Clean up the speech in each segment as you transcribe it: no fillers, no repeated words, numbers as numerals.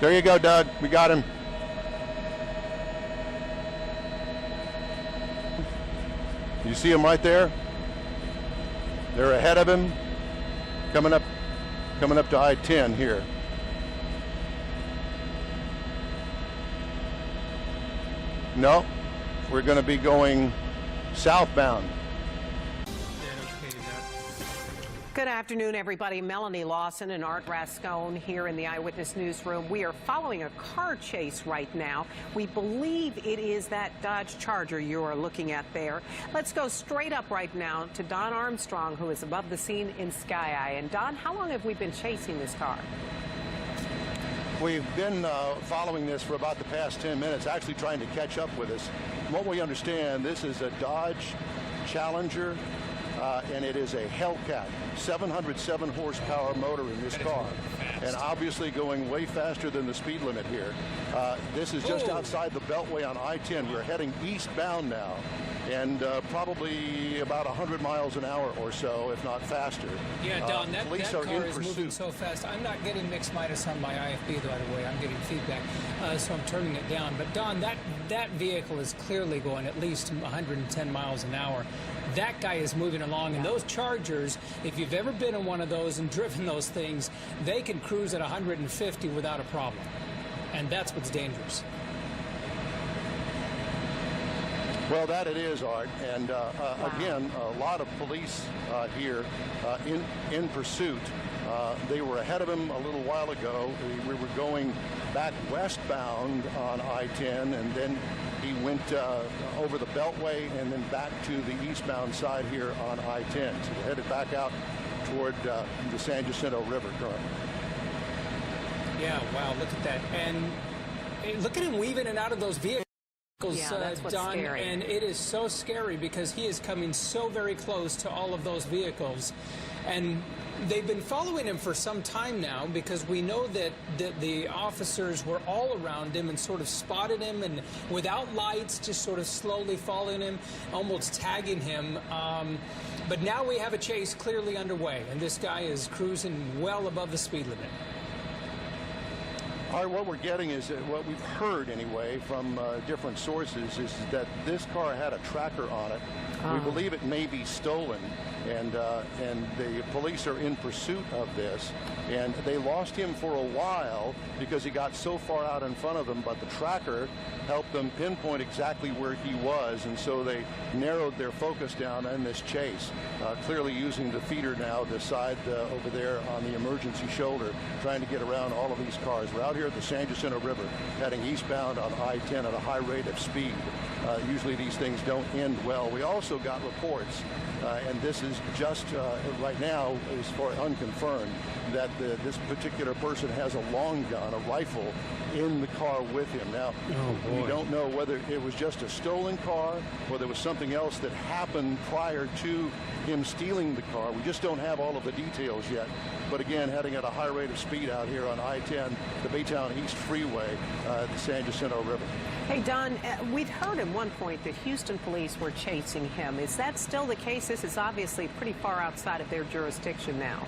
There you go, Doug. We got him. You see him right there? They're ahead of him, coming up to I-10 here. No, we're going to be going southbound. Good afternoon, everybody. Melanie Lawson and Art Rascone here in the Eyewitness Newsroom. We are following a car chase right now. We believe it is that Dodge Charger you are looking at there. Let's go straight up right now to Don Armstrong, who is above the scene in Sky Eye. And Don, how long have we been chasing this car? We've been following this for about the past 10 minutes, actually trying to catch up with us. From what we understand, this is a Dodge Challenger. And it is a Hellcat, 707 horsepower motor in this car, and obviously going way faster than the speed limit here. This is just outside the Beltway on I-10. We're heading eastbound now, and probably about 100 miles an hour or so, if not faster. Yeah, Don, that car is moving so fast. I'm not getting mixed minus on my IFB, by the way. I'm getting feedback, so I'm turning it down. But, Don, that vehicle is clearly going at least 110 miles an hour. That guy is moving along, and those Chargers, if you've ever been in one of those and driven those things, they can cruise at 150 without a problem, and that's what's dangerous. Well, that it is, Art, and again, a lot of police here in pursuit. They were ahead of him a little while ago. We were going back westbound on I-10, and then he went over the Beltway and then back to the eastbound side here on I-10. So we're headed back out toward the San Jacinto River currently. Yeah, wow, look at that. And look at him weaving in and out of those vehicles. Yeah, that's what's Don, scary. and it is so scary because he is coming so very close to all of those vehicles. And they've been following him for some time now because we know that the officers were all around him and sort of spotted him, and without lights, just sort of slowly following him, almost tagging him. But now we have a chase clearly underway, and this guy is cruising well above the speed limit. All right, what we're getting is what we've heard anyway from different sources is that this car had a tracker on it. We believe it may be stolen, and the police are in pursuit of this. And they lost him for a while because he got so far out in front of them, but the tracker helped them pinpoint exactly where he was, and so they narrowed their focus down in this chase, clearly using the feeder now, the side over there on the emergency shoulder, trying to get around all of these cars. We're out here at the San Jacinto River, heading eastbound on I-10 at a high rate of speed. Usually these things don't end well. We also got reports, and this is just right now is for unconfirmed, that this particular person has a long gun, a rifle, in the car with him. Now, we don't know whether it was just a stolen car or there was something else that happened prior to him stealing the car. We just don't have all of the details yet. But again, heading at a high rate of speed out here on I-10, the Baytown East Freeway, the San Jacinto River. Hey, Don, we'd heard at one point that Houston police were chasing him. Is that still the case? This is obviously pretty far outside of their jurisdiction now.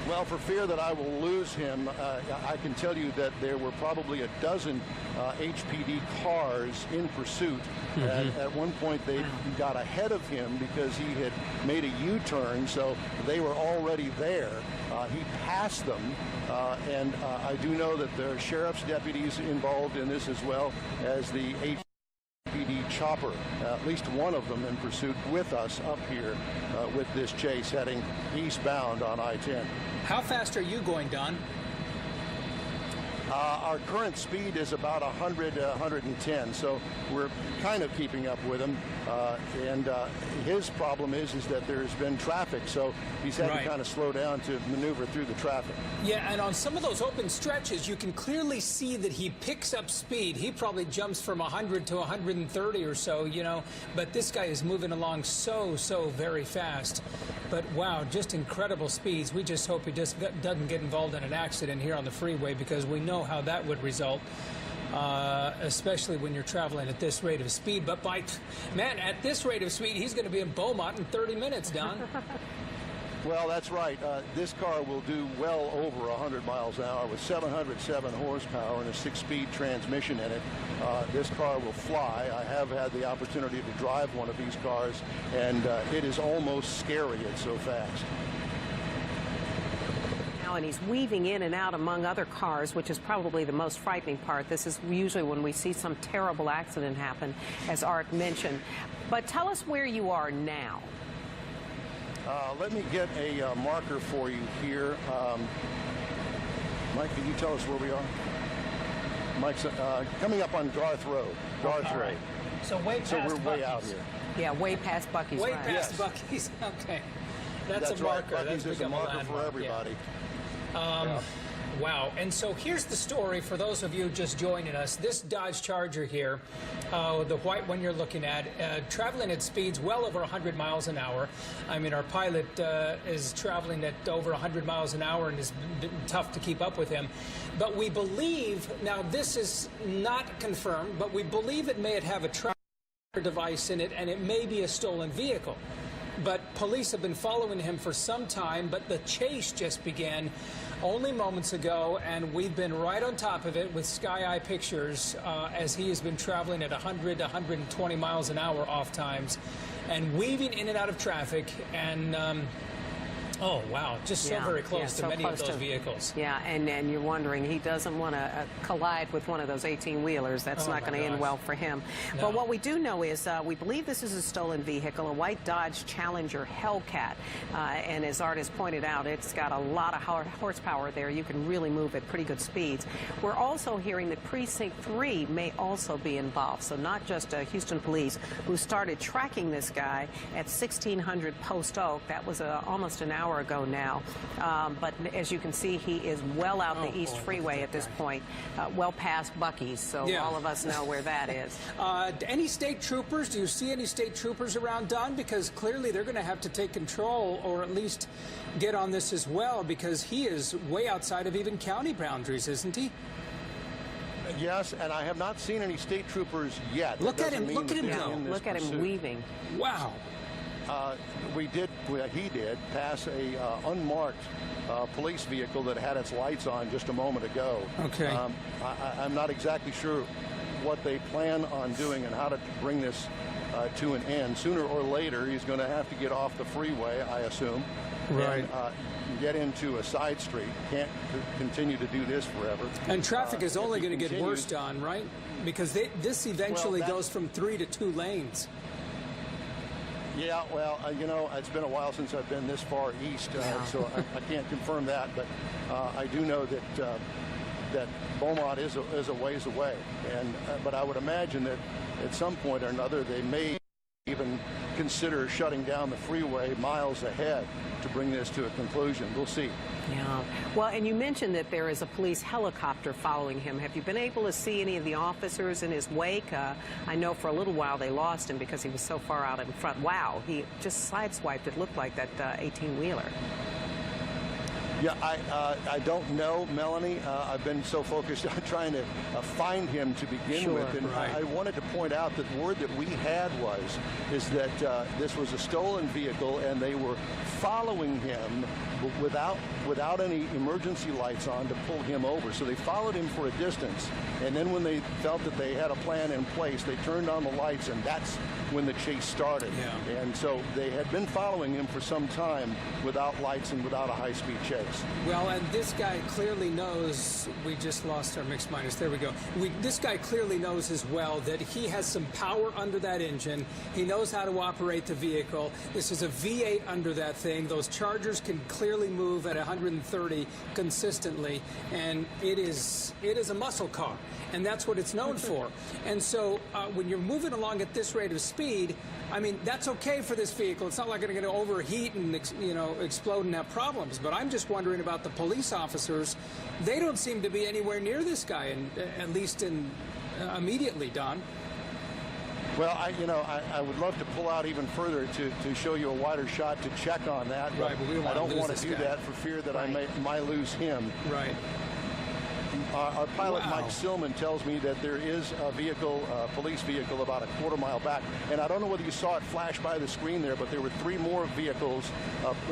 Well, for fear that I will lose him, I can tell you that there were probably a dozen HPD cars in pursuit. At one point, they got ahead of him because he had made a U-turn, so they were already there. He passed them, and I do know that there are sheriff's deputies involved in this as well as the HPD chopper, at least one of them in pursuit with us up here with this chase heading eastbound on I-10. How fast are you going, Don? Our current speed is about 100, 110, so we're kind of keeping up with him. And his problem is that there's been traffic, so he's had to kind of slow down to maneuver through the traffic. Yeah, and on some of those open stretches, you can clearly see that he picks up speed. He probably jumps from 100 to 130 or so, you know, but this guy is moving along so very fast. But wow, just incredible speeds. We just hope he just doesn't get involved in an accident here on the freeway, because we know how that would result, especially when you're traveling at this rate of speed. But man, at this rate of speed, he's going to be in Beaumont in 30 minutes, Don. Well, that's right. This car will do well over 100 miles an hour with 707 horsepower and a 6-speed transmission in it. This car will fly. I have had the opportunity to drive one of these cars, and it is almost scary. It's so fast. And he's weaving in and out among other cars, which is probably the most frightening part. This is usually when we see some terrible accident happen, as Art mentioned. But tell us where you are now. Let me get a marker for you here. Mike, can you tell us where we are? Mike's coming up on Garth Road. Garth Road. Right. So way past we're way Buc-ee's. out here. Yeah, way past Buc-ee's. Way right. past Yes. Buc-ee's. Okay. That's a right. marker. Buc-ee's That's is a become marker for landmark, everybody. Yeah. Wow. And so here's the story for those of you just joining us. This Dodge Charger here, the white one you're looking at, traveling at speeds well over 100 miles an hour. I mean, our pilot is traveling at over 100 miles an hour, and it's been tough to keep up with him. But we believe, now this is not confirmed, but we believe it may have a tracker device in it, and it may be a stolen vehicle. But police have been following him for some time, but the chase just began only moments ago, and we've been right on top of it with Sky Eye pictures as he has been traveling at 100 to 120 miles an hour off times and weaving in and out of traffic. And oh, wow, just so very close to many of those vehicles. Yeah, and you're wondering, he doesn't want to collide with one of those 18-wheelers. That's not going to end well for him. No. But what we do know is we believe this is a stolen vehicle, a white Dodge Challenger Hellcat. And as Art has pointed out, it's got a lot of horsepower there. You can really move at pretty good speeds. We're also hearing that Precinct 3 may also be involved. So not just Houston police, who started tracking this guy at 1600 Post Oak. That was almost an hour ago now. But as you can see, he is well out the East Freeway at this point, well past Buc-ee's, so all of us know where that is. Any state troopers? Do you see any state troopers around, Don? Because clearly they're going to have to take control, or at least get on this as well, because he is way outside of even county boundaries, isn't he? Yes, and I have not seen any state troopers yet. Look at him go. Look at him weaving. Wow. He did pass a unmarked police vehicle that had its lights on just a moment ago. Okay. I'm not exactly sure what they plan on doing and how to bring this to an end. Sooner or later, he's going to have to get off the freeway, I assume, right, and get into a side street. Can't continue to do this forever. And traffic is only going to get worse, Don, right? Because this eventually goes from 3 to 2 lanes. Yeah, well, you know, it's been a while since I've been this far east, so I can't confirm that. But I do know that Beaumont is a ways away, and but I would imagine that at some point or another they may even consider shutting down the freeway miles ahead to bring this to a conclusion. We'll see. Yeah. Well, and you mentioned that there is a police helicopter following him. Have you been able to see any of the officers in his wake? I know for a little while they lost him because he was so far out in front. Wow, he just sideswiped, it looked like, that 18-wheeler. Yeah, I don't know, Melanie. I've been so focused on trying to find him to begin with. And I wanted to point out that word that we had is that this was a stolen vehicle and they were following him without any emergency lights on to pull him over. So they followed him for a distance, and then when they felt that they had a plan in place, they turned on the lights, and that's when the chase started. Yeah. And so they had been following him for some time without lights and without a high-speed chase. Well, and this guy clearly knows, we just lost our mix minus, there we go. This guy clearly knows as well that he has some power under that engine. He knows how to operate the vehicle. This is a V8 under that thing. Those Chargers can clearly move at 130 consistently, and it is a muscle car, and that's what it's known for. And so when you're moving along at this rate of speed, I mean, that's okay for this vehicle. It's not like it's going to overheat and explode and have problems. But I'm just wondering about the police officers. They don't seem to be anywhere near this guy, and at least immediately, Don. Well, I would love to pull out even further to show you a wider shot to check on that. But we don't I don't want to do that for fear that I might lose him. Right. Our pilot, Wow. Mike Silman, tells me that there is a vehicle, police vehicle, about a quarter-mile back. And I don't know whether you saw it flash by the screen there, but there were 3 more vehicles,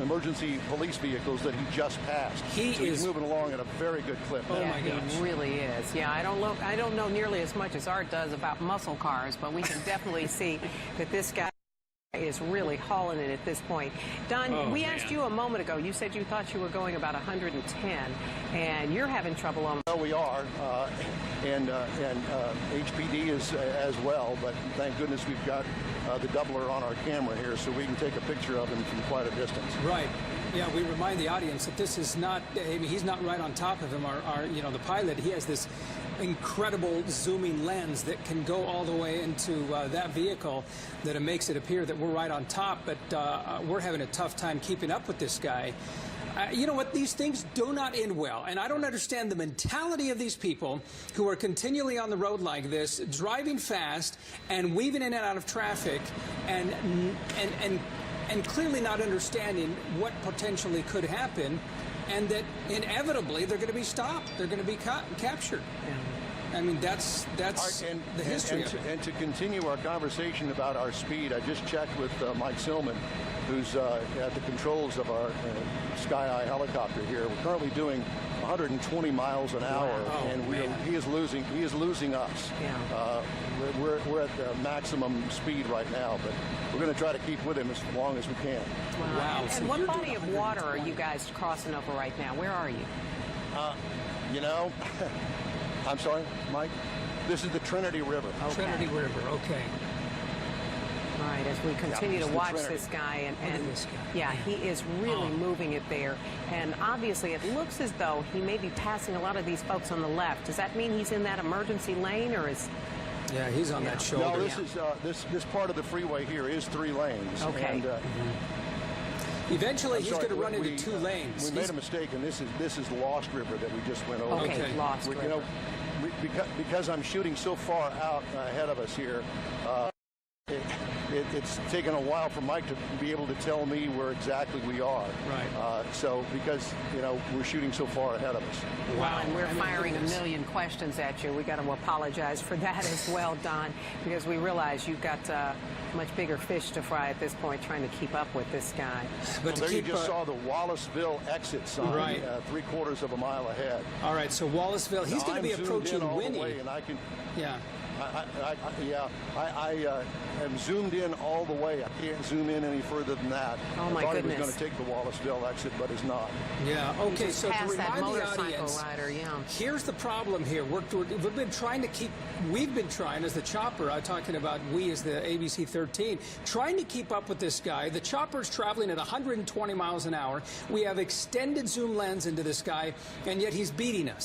emergency police vehicles, that he just passed. He's moving along at a very good clip. Oh, Yeah, my gosh. he really is. Yeah, I don't know nearly as much as Art does about muscle cars, but we can definitely see that this guy is really hauling it at this point. Don, we asked you a moment ago. You said you thought you were going about 110, and you're having trouble on. Well, we are, and HPD is as well, but thank goodness we've got the doubler on our camera here so we can take a picture of him from quite a distance. Right. Yeah, we remind the audience that this is not, I mean, he's not right on top of him. The pilot, he has this incredible zooming lens that can go all the way into that vehicle, that it makes it appear that we're right on top, but we're having a tough time keeping up with this guy. You know what? These things do not end well, and I don't understand the mentality of these people who are continually on the road like this, driving fast and weaving in and out of traffic, and clearly not understanding what potentially could happen, and that inevitably they're going to be stopped. They're going to be captured. I mean, that's the history of it. And to continue our conversation about our speed, I just checked with Mike Silman, who's at the controls of our Sky Eye helicopter here. We're currently doing 120 miles an hour, and he is losing us. Yeah. We're at the maximum speed right now, but we're going to try to keep with him as long as we can. Wow. And So what you're body doing of water are you guys crossing over right now? Where are you? You know, I'm sorry, Mike? This is the Trinity River. Okay. Trinity River, okay. All right, as we continue it's to the watch Trinity. this guy, Look at this guy. yeah, he is really moving it there. And obviously, it looks as though he may be passing a lot of these folks on the left. Does that mean he's in that emergency lane, or is? Yeah, he's on that shoulder. No, this is this part of the freeway here is 3 lanes. Okay. And, Eventually, I'm he's sorry, going to run into 2 lanes. We made a mistake, and this is Lost River that we just went over. Okay, Okay. Lost You River. know, because I'm shooting so far out ahead of us here, it's taken a while for Mike to be able to tell me where exactly we are. Right. So because, you know, we're shooting so far ahead of us. Wow, and we're I mean, firing look a at this. million questions at you. We got to apologize for that as well, Don, because we realize you've got much bigger fish to fry at this point, trying to keep up with this guy. But to There you keep, just saw the Wallaceville exit sign, Right. 3/4 of a mile ahead. all right, so Wallaceville, he's going to be I'm zoomed approaching in all the Winnie. way, and I can. Yeah. I am zoomed in all the way. I can't zoom in any further than that. Oh, my I thought he was goodness. going to take the Wallaceville exit, but is not. Yeah, okay, Just so to past that remind the motorcycle audience, rider, yeah. here's the problem here. We've been trying to keep, as the chopper, I'm talking about we as the ABC 13, trying to keep up with this guy. The chopper's traveling at 120 miles an hour. We have extended zoom lens into this guy, and yet he's beating us.